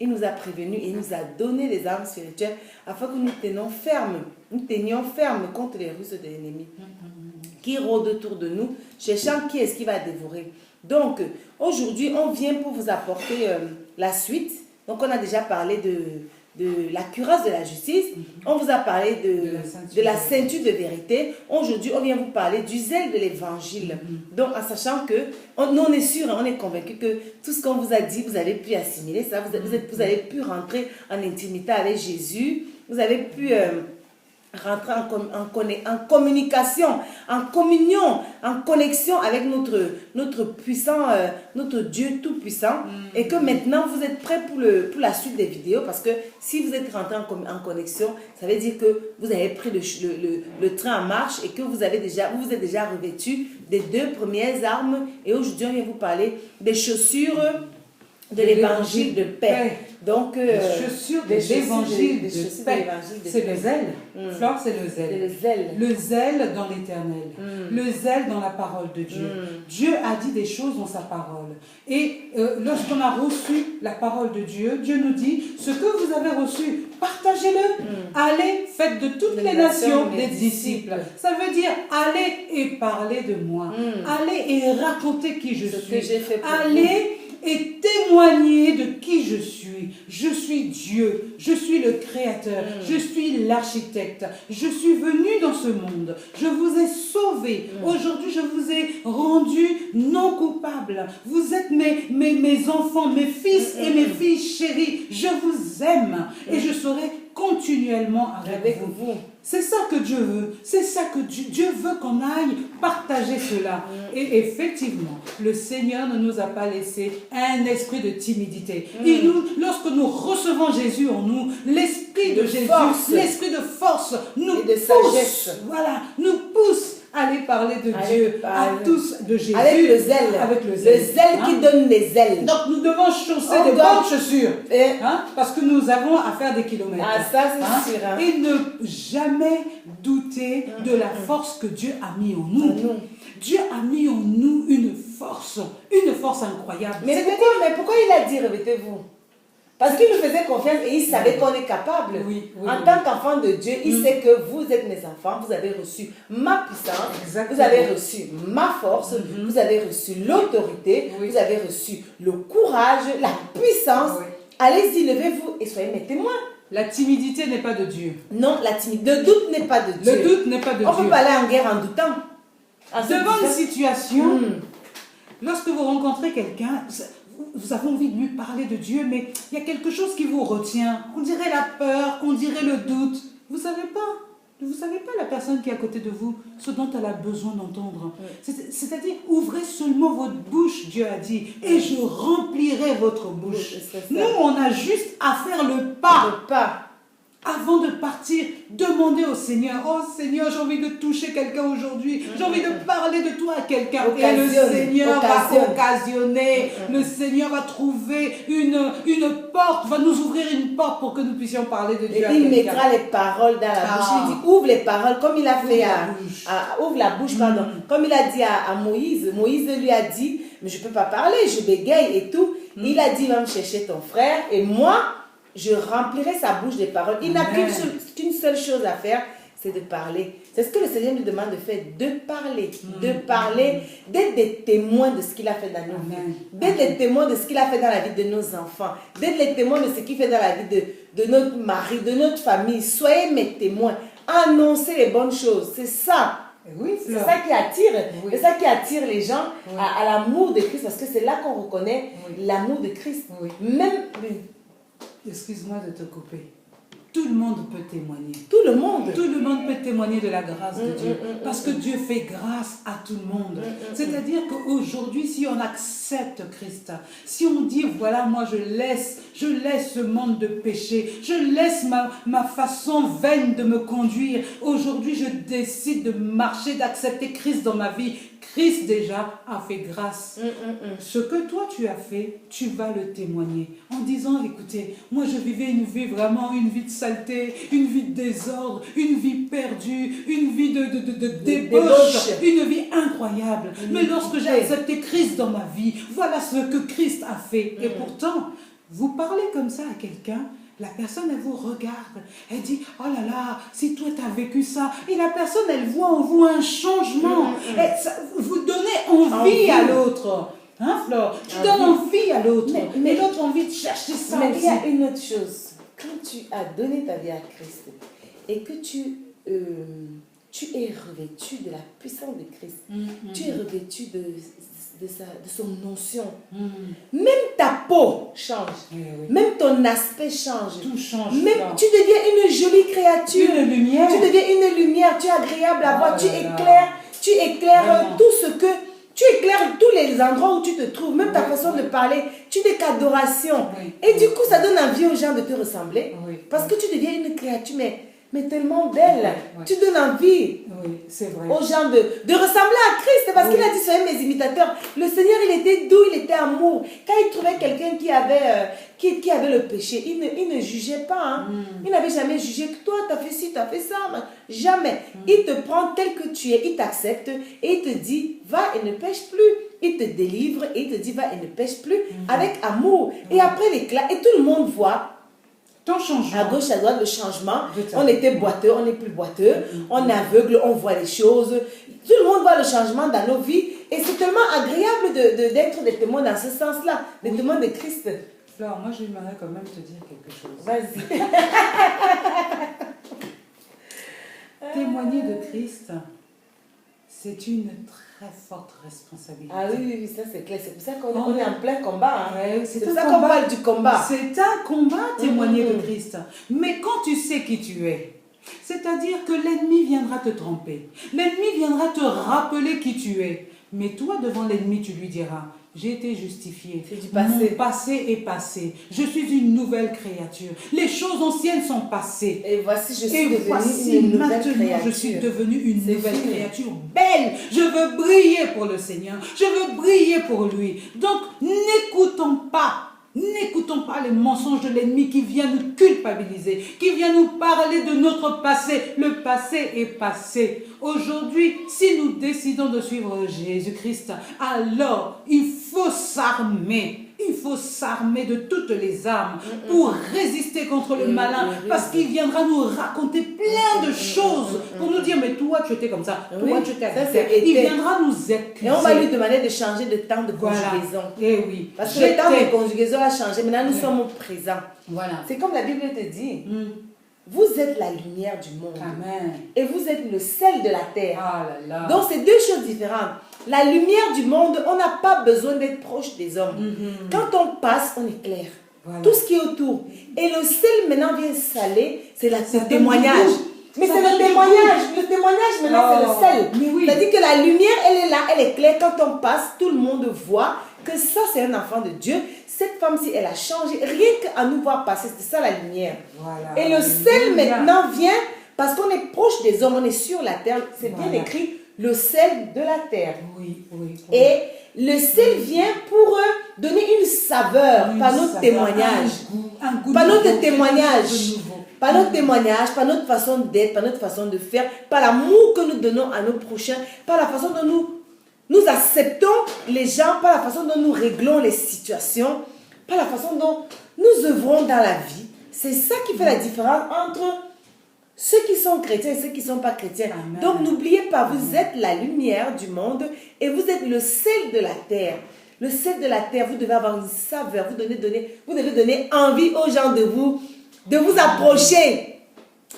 il nous a prévenus et il nous a donné les armes spirituelles afin que nous tenions ferme contre les ruses de l'ennemi qui rôdent autour de nous, cherchant qui est-ce qui va dévorer. Donc, aujourd'hui, on vient pour vous apporter la suite. Donc, on a déjà parlé de la cuirasse de la justice. On vous a parlé de la ceinture de vérité. Aujourd'hui, on vient vous parler du zèle de l'évangile. Donc, en sachant que, nous, on est sûr, on est convaincu que tout ce qu'on vous a dit, vous avez pu assimiler ça. Vous avez pu rentrer en intimité avec Jésus. Vous avez pu rentrer en communication, en communion, en connexion avec notre puissant, notre Dieu tout-puissant. Et que maintenant, vous êtes prêts pour la suite des vidéos. Parce que si vous êtes rentré en connexion, ça veut dire que vous avez pris le train en marche et que vous êtes déjà revêtu des 2 premières armes. Et aujourd'hui, on vient vous parler des chaussures de l'évangile de paix. Donc, les chaussures de l'évangile de paix. C'est le zèle. Flore, c'est le zèle. Le zèle dans l'éternel. Le zèle dans la parole de Dieu. Dieu a dit des choses dans sa parole. Et lorsqu'on a reçu la parole de Dieu, Dieu nous dit, ce que vous avez reçu, partagez-le. Allez, faites de toutes les nations des disciples. Ça veut dire, allez et parlez de moi. Allez et racontez qui je suis. Allez et témoigner de qui je suis. Je suis Dieu, je suis le Créateur, je suis l'architecte. Je suis venu dans ce monde, je vous ai sauvé. Aujourd'hui, je vous ai rendu non coupable. Vous êtes mes enfants, mes fils et mes filles chéries. Je vous aime et je serai continuellement avec vous. C'est ça que Dieu veut. C'est ça que Dieu veut qu'on aille partager cela. Et effectivement, le Seigneur ne nous a pas laissé un esprit de timidité. Et lorsque nous recevons Jésus en nous, l'esprit de Jésus, l'esprit de force, nous et de sagesse. Voilà, nous pousse à aller parler de Dieu, à tous de Jésus. Avec le zèle. Avec le zèle. Le zèle qui donne les ailes. Donc nous devons chausser de bonnes chaussures. Parce que nous avons à faire des kilomètres. Ah, ça c'est sûr. Et ne jamais douter de la force que Dieu a mis en nous. Dieu a mis en nous une force incroyable. Mais pourquoi il a dit, revêtez-vous? Parce qu'il nous faisait confiance et il savait qu'on est capable. En tant qu'enfant de Dieu, il sait que vous êtes mes enfants, vous avez reçu ma puissance, vous avez reçu ma force, vous avez reçu l'autorité, vous avez reçu le courage, la puissance. Allez-y, levez-vous et soyez mes témoins. La timidité n'est pas de Dieu. Non, le doute n'est pas de Dieu. Le doute n'est pas de Dieu. On peut pas aller en guerre en doutant. Devant une situation, lorsque vous rencontrez quelqu'un, vous avez envie de lui parler de Dieu, mais il y a quelque chose qui vous retient. On dirait la peur, on dirait le doute. Vous ne savez pas la personne qui est à côté de vous, ce dont elle a besoin d'entendre. C'est-à-dire, ouvrez seulement votre bouche, Dieu a dit, et je remplirai votre bouche. Nous, on a juste à faire le pas. Avant de partir, demandez au Seigneur, oh Seigneur, j'ai envie de toucher quelqu'un aujourd'hui, j'ai envie de parler de toi à quelqu'un. Et le Seigneur va occasionner, le Seigneur va trouver une porte, va nous ouvrir une porte pour que nous puissions parler de Dieu à quelqu'un. Et il mettra les paroles dans la bouche. Il dit, ouvre les paroles, comme il a fait ouvre la bouche, pardon. Comme il a dit à Moïse. Moïse lui a dit, mais je ne peux pas parler, je bégaye et tout. Il a dit, va me chercher ton frère et moi, je remplirai sa bouche de paroles. Il n'a qu'une seule chose à faire, c'est de parler. C'est ce que le Seigneur nous demande de faire, de parler, d'être des témoins de ce qu'il a fait dans nos vies, d'être des témoins de ce qu'il a fait dans la vie de nos enfants, d'être les témoins de ce qu'il fait dans la vie de notre mari, de notre famille. Soyez mes témoins, annoncez les bonnes choses, c'est ça. C'est ça qui attire, c'est ça qui attire les gens à l'amour de Christ, parce que c'est là qu'on reconnaît l'amour de Christ. Même... Excuse-moi de te couper. Tout le monde peut témoigner. Tout le monde peut témoigner de la grâce de Dieu. Parce que Dieu fait grâce à tout le monde. C'est-à-dire qu'aujourd'hui, si on accepte Christ, si on dit, voilà, moi je laisse ce monde de péché, je laisse ma façon vaine de me conduire. Aujourd'hui, je décide de marcher, d'accepter Christ dans ma vie. Christ déjà a fait grâce. Ce que toi tu as fait, tu vas le témoigner. En disant, écoutez, moi je vivais une vie de saleté, une vie de désordre, une vie perdue, une vie de débauche, une vie incroyable. Mais lorsque j'ai accepté Christ dans ma vie, voilà ce que Christ a fait. Et pourtant, Vous parlez comme ça à quelqu'un, la personne, elle vous regarde, elle dit, oh là là, si toi tu as vécu ça, et la personne, elle voit en vous un changement, et ça, vous donnez envie à l'autre. Hein, Flore? Tu donnes envie à l'autre, mais l'autre a envie de chercher ça. Mais il y a une autre chose, quand tu as donné ta vie à Christ, et que tu es revêtu de la puissance de Christ, tu es revêtu de son notion. Même ta peau change, même ton aspect change. Tout change. Même tu deviens une jolie créature. Une lumière. Tu deviens une lumière, tu es agréable à voir, tu éclaires tout ce que... Tu éclaires tous les endroits où tu te trouves, même ta façon de parler, tu n'es qu'adoration. Et du coup, ça donne envie aux gens de te ressembler. Parce que tu deviens une créature, mais tellement belle. Tu donnes envie aux gens de ressembler à Christ. Parce qu'il a dit, soyez mes imitateurs. Le Seigneur, il était doux, il était amour. Quand il trouvait quelqu'un qui avait le péché, il ne jugeait pas. Hein. Il n'avait jamais jugé que toi, tu as fait ci, tu as fait ça. Jamais. Il te prend tel que tu es, il t'accepte et il te dit, va et ne pêche plus. Il te délivre et il te dit, va et ne pêche plus avec amour. Et après l'éclat, et tout le monde voit. Ton changement. À gauche, à droite, le changement. On était boiteux, on n'est plus boiteux. On est aveugle, on voit les choses. Tout le monde voit le changement dans nos vies. Et c'est tellement agréable d'être des témoins dans ce sens-là. Des témoins de Christ. Flore, moi j'aimerais quand même te dire quelque chose. Vas-y. Témoigner de Christ, c'est une très forte responsabilité. Ah oui, ça c'est clair. C'est pour ça qu'on est en plein combat. Hein. C'est pour ça qu'on parle du combat. C'est un combat, témoigner de Christ. Mais quand tu sais qui tu es, c'est-à-dire que l'ennemi viendra te tromper. L'ennemi viendra te rappeler qui tu es. Mais toi, devant l'ennemi, tu lui diras, j'ai été justifié. C'est du passé. Mon passé est passé. Je suis une nouvelle créature. Les choses anciennes sont passées. Et voici, je suis devenue une nouvelle créature. Je suis devenue une nouvelle créature belle. Je veux briller pour le Seigneur. Je veux briller pour lui. Donc, n'écoutons pas les mensonges de l'ennemi qui vient nous culpabiliser, qui vient nous parler de notre passé. Le passé est passé. Aujourd'hui, si nous décidons de suivre Jésus-Christ, alors il faut s'armer. Il faut s'armer de toutes les armes pour résister contre le malin, parce qu'il viendra nous raconter plein de choses pour nous dire, mais toi tu étais comme ça, toi tu étais comme il viendra nous accuser. Et on va lui demander de changer de temps de conjugaison. Et oui. Parce que le temps de conjugaison a changé, maintenant nous sommes au présent. Voilà. C'est comme la Bible te dit. Vous êtes la lumière du monde. Amen. Et vous êtes le sel de la terre. Ah là là. Donc, c'est deux choses différentes. La lumière du monde, on n'a pas besoin d'être proche des hommes. Quand on passe, on éclaire. Voilà. Tout ce qui est autour. Et le sel maintenant vient saler, c'est le témoignage. Mais c'est le témoignage. Le témoignage maintenant, c'est le sel. Oui. C'est-à-dire que la lumière, elle est là, elle est claire. Quand on passe, tout le monde voit que ça, c'est un enfant de Dieu. Cette femme-ci, elle a changé. Rien qu'à nous voir passer, c'est ça la lumière. Voilà. Et le sel maintenant vient parce qu'on est proche des hommes, on est sur la terre. C'est bien écrit, le sel de la terre. Oui. Et le sel vient pour donner une saveur par notre témoignage. Par notre témoignage. Par notre témoignage, par notre façon d'être, par notre façon de faire, par l'amour que nous donnons à nos prochains, par la façon dont nous acceptons les gens, par la façon dont nous réglons les situations, par la façon dont nous œuvrons dans la vie. C'est ça qui fait la différence entre ceux qui sont chrétiens et ceux qui ne sont pas chrétiens. Amen. Donc n'oubliez pas, vous êtes la lumière du monde et vous êtes le sel de la terre. Le sel de la terre, vous devez avoir une saveur, vous devez donner envie aux gens de vous approcher,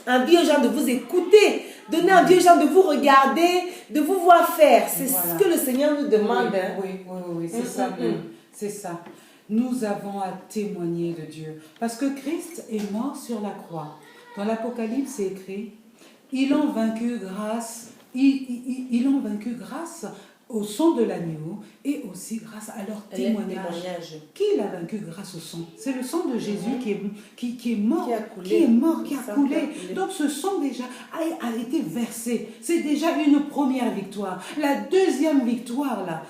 envie aux gens de vous écouter, donner envie aux gens de vous regarder, de vous voir faire. C'est ce que le Seigneur nous demande. Oui, c'est ça même. C'est ça. Nous avons à témoigner de Dieu. Parce que Christ est mort sur la croix. Dans l'Apocalypse, c'est écrit, ils ont vaincu grâce au sang de l'agneau et aussi grâce à leur témoignage. Qui l'a vaincu grâce au sang? C'est le sang de Jésus qui est mort, qui a coulé. Donc ce sang déjà a été versé. C'est déjà une première victoire. La deuxième victoire là,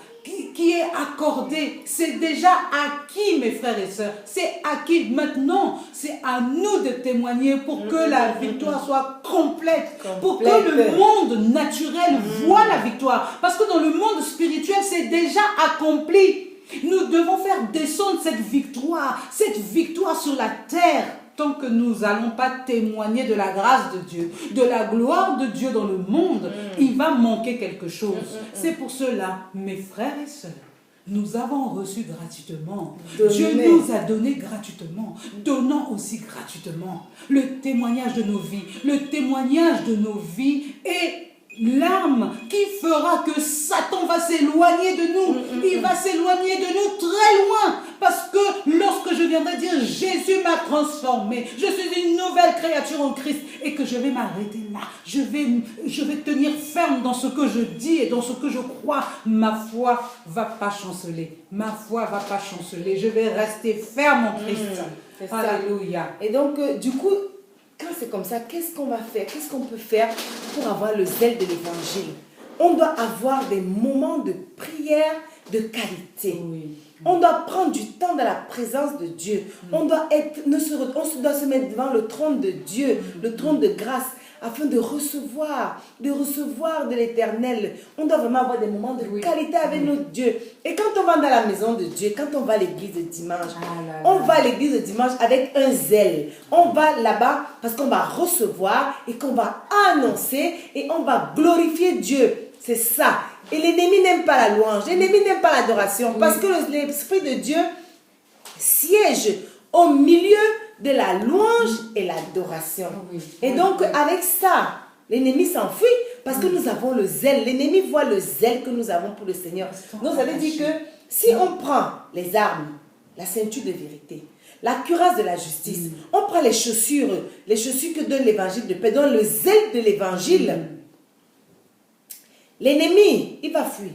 qui est accordée, c'est déjà acquis, mes frères et sœurs. C'est acquis. Maintenant, c'est à nous de témoigner pour que la victoire soit complète. Pour que le monde naturel voit la victoire. Parce que dans le monde spirituel, c'est déjà accompli. Nous devons faire descendre cette victoire sur la terre. Tant que nous n'allons pas témoigner de la grâce de Dieu, de la gloire de Dieu dans le monde, il va manquer quelque chose. C'est pour cela, mes frères et sœurs, nous avons reçu gratuitement. Dieu nous a donné gratuitement. Donnons aussi gratuitement le témoignage de nos vies. Le témoignage de nos vies est l'arme qui fera que Satan va s'éloigner de nous. Il va s'éloigner de nous très loin. Parce que lorsque je viendrai dire Jésus m'a transformé, je suis une nouvelle créature en Christ et que je vais m'arrêter là, je vais tenir ferme dans ce que je dis et dans ce que je crois, ma foi va pas chanceler. Ma foi va pas chanceler. Je vais rester ferme en Christ. Alléluia. Et donc, du coup, quand c'est comme ça, qu'est-ce qu'on va faire? Qu'est-ce qu'on peut faire pour avoir le zèle de l'évangile? On doit avoir des moments de prière de qualité. Oui. On doit prendre du temps dans la présence de Dieu. On doit se mettre devant le trône de Dieu, le trône de grâce, afin de recevoir de l'Éternel. On doit vraiment avoir des moments de qualité avec notre Dieu. Et quand on va dans la maison de Dieu, quand on va à l'église de dimanche, on va à l'église de dimanche avec un zèle. On va là-bas parce qu'on va recevoir et qu'on va annoncer et on va glorifier Dieu. C'est ça. Et l'ennemi n'aime pas la louange. L'ennemi n'aime pas l'adoration. Parce que l'Esprit de Dieu siège au milieu de la louange et l'adoration. Et donc, avec ça, l'ennemi s'enfuit parce que nous avons le zèle. L'ennemi voit le zèle que nous avons pour le Seigneur. Donc, ça veut dire que si on prend les armes, la ceinture de vérité, la cuirasse de la justice, on prend les chaussures que donne l'évangile de paix, donne le zèle de l'évangile, l'ennemi, il va fuir.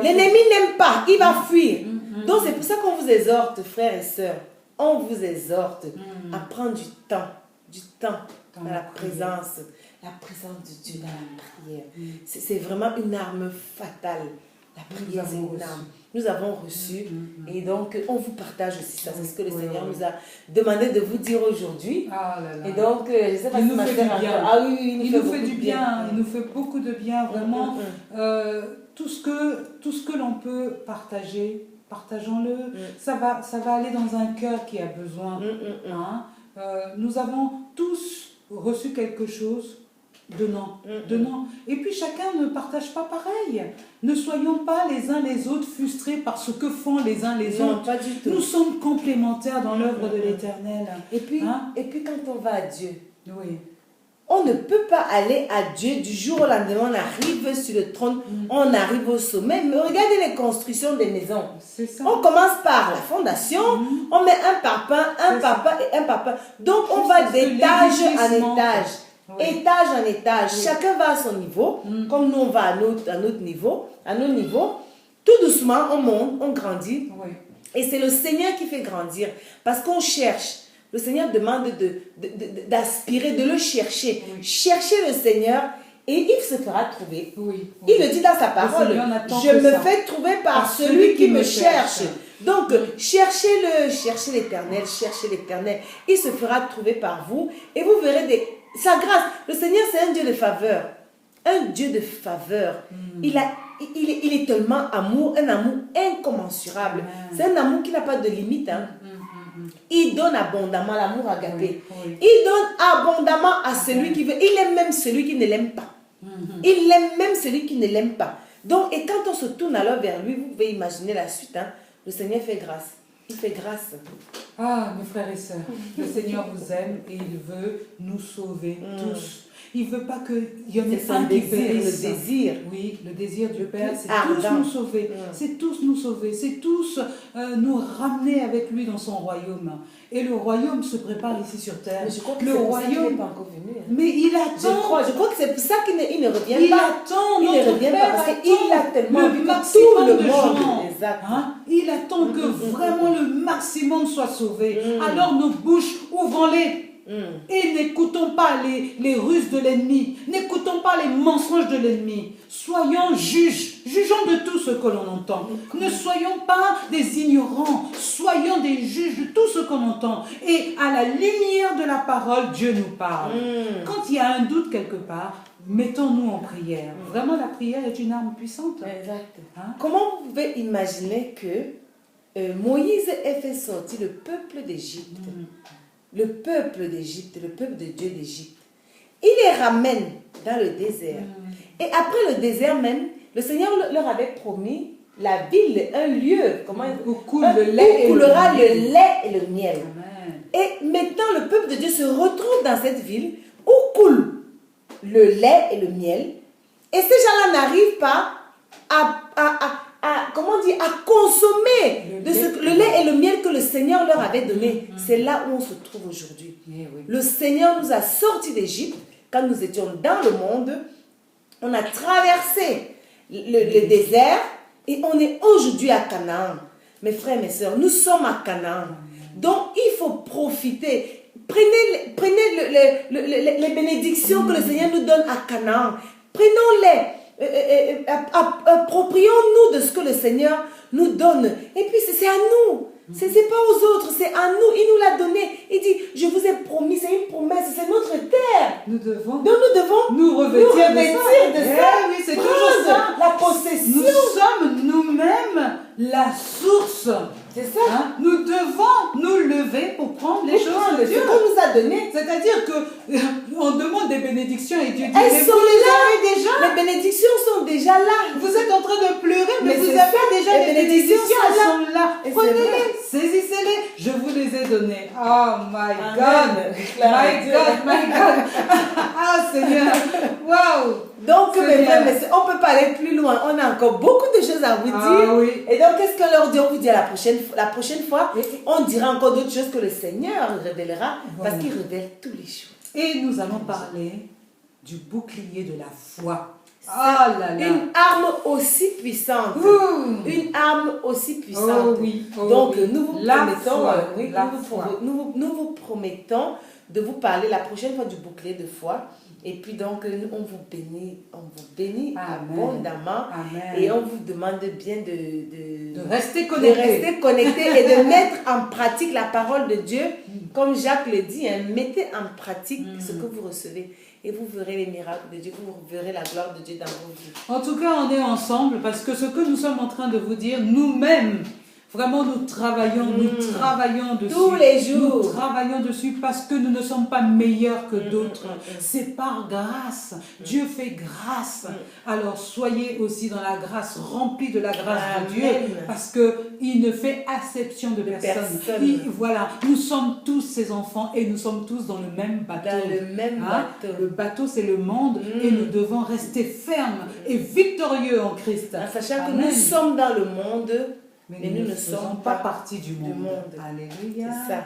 L'ennemi n'aime pas, il va fuir. Donc c'est pour ça qu'on vous exhorte, frères et sœurs, on vous exhorte à prendre du temps dans la présence de Dieu, dans la prière. C'est vraiment une arme fatale. La prière, c'est une arme. Nous avons reçu et donc on vous partage aussi ça. C'est ce que le Seigneur nous a demandé de vous dire aujourd'hui. Et donc, je sais pas il nous fait du bien. Ah oui, il nous fait du bien. Il nous fait beaucoup de bien, vraiment. Tout ce que l'on peut partager, partageons-le. Ça va aller dans un cœur qui a besoin. Nous avons tous reçu quelque chose. Donnant. Et puis chacun ne partage pas pareil. Ne soyons pas les uns les autres frustrés par ce que font les uns les autres. Pas du tout. Nous sommes complémentaires dans l'œuvre de l'Éternel. Et puis quand on va à Dieu, on ne peut pas aller à Dieu du jour au lendemain. On arrive sur le trône, on arrive au sommet. Mais regardez les constructions des maisons. On commence par la fondation, on met un par pain et un par pain. Donc on va d'étage en étage. Étage en étage, chacun va à son niveau, comme nous on va à notre niveau, à nos niveaux. Tout doucement, on monte, on grandit. Et c'est le Seigneur qui fait grandir. Parce qu'on cherche. Le Seigneur demande d'aspirer, de le chercher. Cherchez le Seigneur et il se fera trouver. Il le dit dans sa parole. Je me fais trouver par celui qui me cherche. Donc, cherchez-le, cherchez l'Éternel, cherchez l'Éternel. Il se fera trouver par vous et vous verrez sa grâce. Le Seigneur, c'est un Dieu de faveur. Un Dieu de faveur. Il est tellement amour, un amour incommensurable. C'est un amour qui n'a pas de limite. Il donne abondamment, l'amour agapé. Il donne abondamment à celui qui veut. Il aime même celui qui ne l'aime pas. Il aime même celui qui ne l'aime pas. Donc, et quand on se tourne alors vers lui, vous pouvez imaginer la suite. Le Seigneur fait grâce. Il fait grâce. Ah, mes frères et sœurs, le Seigneur vous aime et il veut nous sauver tous. Il ne veut pas qu'il y en ait un qui périsse. Le désir. Oui, le désir du Père, c'est tous nous sauver. C'est tous nous sauver. C'est tous nous ramener avec lui dans son royaume. Et le royaume se prépare ici sur terre. Mais je crois que le royaume n'est pas encore venu. Mais il attend. Je crois que c'est pour ça qu'il ne revient pas. Il attend. Il ne revient pas parce qu'il a tellement le maximum tout le de monde. gens. Exact. Il attend que vraiment le maximum soit sauvé. Alors nos bouches, ouvrons-les. Et n'écoutons pas les ruses de l'ennemi. N'écoutons pas les mensonges de l'ennemi. Soyons juges. Jugeons de tout ce que l'on entend. Ne soyons pas des ignorants. Soyons des juges de tout ce qu'on entend. Et à la lumière de la parole, Dieu nous parle. Quand il y a un doute quelque part, mettons-nous en prière. Vraiment, la prière est une arme puissante. Exact. Comment vous pouvez imaginer que Moïse ait fait sortir le peuple d'Égypte, le peuple d'Égypte, le peuple de Dieu d'Égypte. Il les ramène dans le désert. Et après le désert même, le Seigneur leur avait promis la ville, un lieu où coulera le lait et le miel. Amen. Et maintenant, le peuple de Dieu se retrouve dans cette ville où coule le lait et le miel. Et ces gens-là n'arrivent pas à consommer le lait et le miel que le Seigneur leur avait donné. C'est là où on se trouve aujourd'hui. Le Seigneur nous a sortis d'Égypte quand nous étions dans le monde. On a traversé le désert et on est aujourd'hui à Canaan. Mes frères, mes sœurs, nous sommes à Canaan. Donc, il faut profiter. Prenez les bénédictions que le Seigneur nous donne à Canaan. Prenons-les. Approprions-nous de ce que le Seigneur nous donne. Et puis, c'est à nous. Ce n'est pas aux autres, c'est à nous. Il nous l'a donné. Il dit, je vous ai promis, c'est une promesse, c'est notre terre. Nous devons nous revêtir de ça. Oui, c'est toujours ça. La possession. Nous sommes nous-mêmes la source. C'est ça. Nous devons nous lever pour prendre les choses de Dieu. Ce qu'on nous a donné. C'est-à-dire qu'on demande des bénédictions et Dieu dit, elles sont là. Déjà. Les bénédictions sont déjà là. Vous êtes en train de pleurer, mais vous avez déjà les bénédictions. Elles sont là. Prenez-les, saisissez-les. Je vous les ai données. Oh my God. My God. Ah Seigneur. Waouh. Donc, mes frères, on ne peut pas aller plus loin. On a encore beaucoup de choses à vous dire. Oui. Et donc, qu'est-ce qu'on leur dit? On vous dit la prochaine fois, on dira encore d'autres choses que le Seigneur révélera, parce qu'il révèle toutes les choses. Et nous allons parler du bouclier de la foi. Oh là là. Une arme aussi puissante. Une arme aussi puissante. Oh oui. Donc, nous vous promettons de vous parler la prochaine fois du bouclier de foi. Et puis donc, on vous bénit abondamment. Amen. Et on vous demande bien de rester connecté. Et de mettre en pratique la parole de Dieu. Comme Jacques le dit, mettez en pratique ce que vous recevez. Et vous verrez les miracles de Dieu, vous verrez la gloire de Dieu dans vos vies. En tout cas, on est ensemble parce que ce que nous sommes en train de vous dire, nous-mêmes, vraiment, nous travaillons dessus. Tous les jours. Nous travaillons dessus parce que nous ne sommes pas meilleurs que d'autres. C'est par grâce. Dieu fait grâce. Alors, soyez aussi dans la grâce, remplis de la grâce de Dieu, parce qu'il ne fait acception de personne. Voilà, nous sommes tous ses enfants et nous sommes tous dans le même bateau. Bateau. Le bateau, c'est le monde et nous devons rester fermes et victorieux en Christ. En sachant que nous sommes dans le monde, mais nous ne faisons pas partie du monde. Alléluia. C'est ça.